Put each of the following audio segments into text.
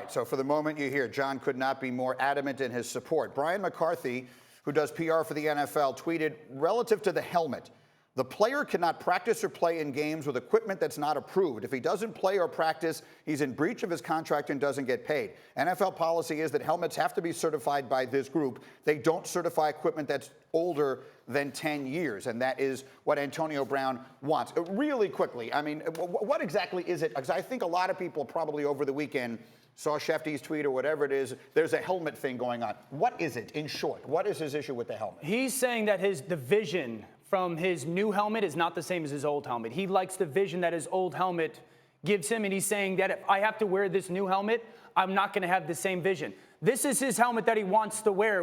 right, so for the moment you hear, John could not be more adamant in his support. Brian McCarthy, who does PR for the NFL, tweeted, relative to the helmet, the player cannot practice or play in games with equipment that's not approved. If he doesn't play or practice, he's in breach of his contract and doesn't get paid. NFL policy is that helmets have to be certified by this group. They don't certify equipment that's older than 10 years, and that is what Antonio Brown wants. Really quickly, I mean, what exactly is it? Because I think a lot of people probably over the weekend saw Shefty's tweet or whatever it is, there's a helmet thing going on. What is it, in short? What is his issue with the helmet? He's saying that the vision from his new helmet is not the same as his old helmet. He likes the vision that his old helmet gives him, and he's saying that if I have to wear this new helmet, I'm not going to have the same vision. This is his helmet that he wants to wear,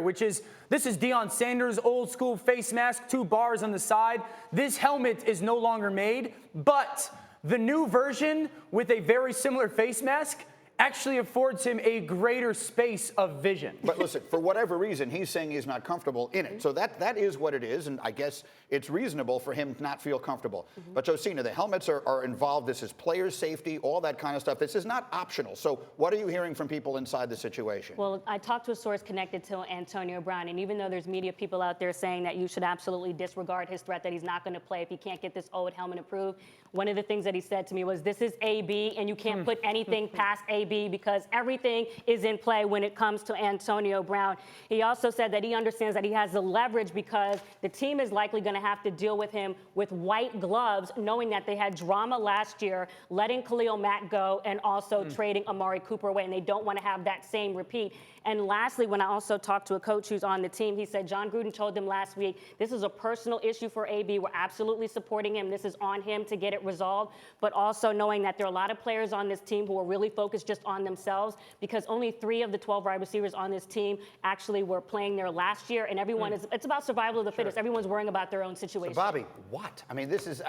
this is Deion Sanders' old school face mask, 2 bars on the side. This helmet is no longer made, but the new version with a very similar face mask actually affords him a greater space of vision. But listen, for whatever reason, he's saying he's not comfortable in it. So that is what it is, and I guess it's reasonable for him to not feel comfortable. But Josina, the helmets are involved. This is player safety, all that kind of stuff. This is not optional. So what are you hearing from people inside the situation? Well, I talked to a source connected to Antonio Brown, and even though there's media people out there saying that you should absolutely disregard his threat that he's not going to play if he can't get this old helmet approved, one of the things that he said to me was, this is AB, and you can't put anything past AB because everything is in play when it comes to Antonio Brown. He also said that he understands that he has the leverage because the team is likely going to have to deal with him with white gloves, knowing that they had drama last year, letting Khalil Mack go and also trading Amari Cooper away, and they don't want to have that same repeat. And lastly, when I also talked to a coach who's on the team, he said John Gruden told them last week, this is a personal issue for AB. We're absolutely supporting him. This is on him to get it resolved, but also knowing that there are a lot of players on this team who are really focused just on themselves because only 3 of the 12 wide receivers on this team actually were playing there last year, and everyone it's about survival of the fittest. Everyone's worrying about their own situation. So Bobby, what? I mean, this is,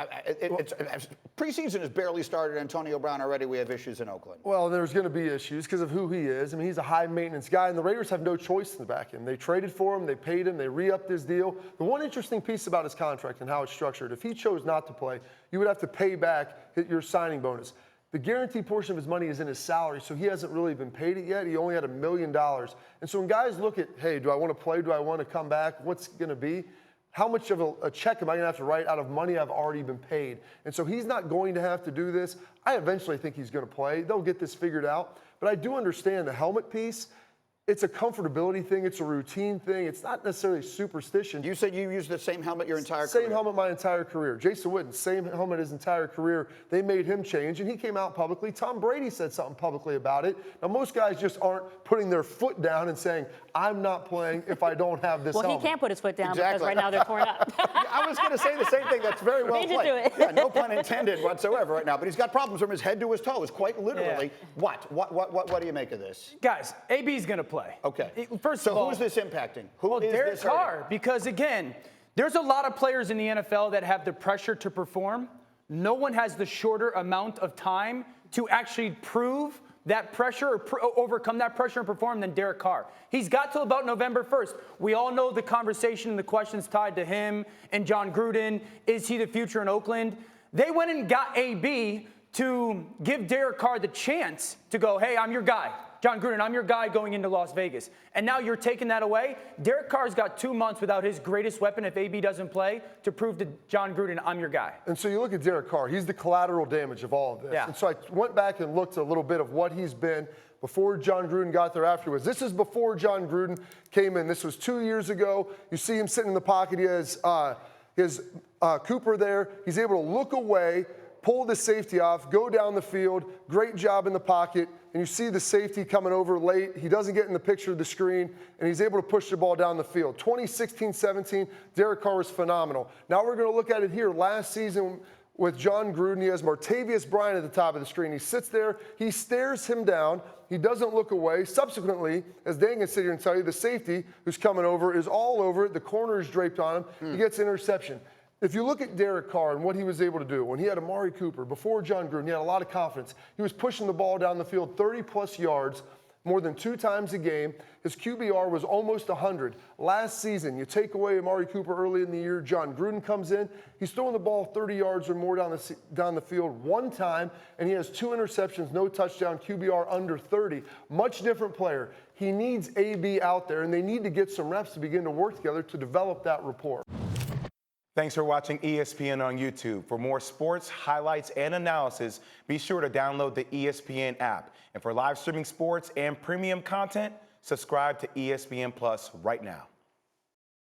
preseason has barely started. Antonio Brown already, we have issues in Oakland. Well, there's going to be issues because of who he is. I mean, he's a high-maintenance guy, and the Raiders have no choice in the back end. They traded for him, they paid him, they re-upped his deal. The one interesting piece about his contract and how it's structured, if he chose not to play, you would have to pay back your signing bonus. The guaranteed portion of his money is in his salary, so he hasn't really been paid it yet. He only had $1 million. And so when guys look at, hey, do I want to play? Do I want to come back? What's going to be? How much of a check am I going to have to write out of money I've already been paid? And so he's not going to have to do this. I eventually think he's going to play. They'll get this figured out. But I do understand the helmet piece. It's a comfortability thing. It's a routine thing. It's not necessarily superstition. You said you used the same helmet your entire career. Same helmet my entire career. Jason Witten, same helmet his entire career. They made him change, and he came out publicly. Tom Brady said something publicly about it. Now, most guys just aren't putting their foot down and saying, I'm not playing if I don't have this helmet. Well, he can't put his foot down because right now they're torn up. I was going to say the same thing. That's very well Beat you to played. it. Yeah, no pun intended whatsoever right now. But he's got problems from his head to his toes, quite literally. Yeah. What do you make of this? Guys, AB's going to play. Okay. First of all, who's this impacting? Who is Derek this hurting? Carr, because again, there's a lot of players in the NFL that have the pressure to perform. No one has the shorter amount of time to actually prove that pressure or overcome that pressure and perform than Derek Carr. He's got till about November 1st. We all know the conversation and the questions tied to him and John Gruden. Is he the future in Oakland? They went and got AB to give Derek Carr the chance to go, hey, I'm your guy. John Gruden, I'm your guy going into Las Vegas. And now you're taking that away? Derek Carr's got 2 months without his greatest weapon if AB doesn't play to prove to John Gruden, I'm your guy. And so you look at Derek Carr, he's the collateral damage of all of this. Yeah. And so I went back and looked a little bit of what he's been before John Gruden got there afterwards. This is before John Gruden came in. This was 2 years ago. You see him sitting in the pocket. He has Cooper there. He's able to look away, pull the safety off, go down the field. Great job in the pocket. And you see the safety coming over late. He doesn't get in the picture of the screen, and he's able to push the ball down the field. 2016-17, Derek Carr was phenomenal. Now we're going to look at it here. Last season with John Gruden, he has Martavius Bryant at the top of the screen. He sits there. He stares him down. He doesn't look away. Subsequently, as Dan can sit here and tell you, the safety who's coming over is all over it. The corner is draped on him. He gets an interception. If you look at Derek Carr and what he was able to do, when he had Amari Cooper, before John Gruden, he had a lot of confidence. He was pushing the ball down the field 30-plus yards. more than 2 times a game. His QBR was almost 100. Last season, you take away Amari Cooper early in the year, John Gruden comes in, he's throwing the ball 30 yards or more down the field 1 time, and he has 2 interceptions, no touchdown, QBR under 30. Much different player. He needs AB out there, and they need to get some reps to begin to work together to develop that rapport. Thanks for watching ESPN on YouTube. For more sports, highlights, and analysis, be sure to download the ESPN app. And for live streaming sports and premium content, subscribe to ESPN Plus right now.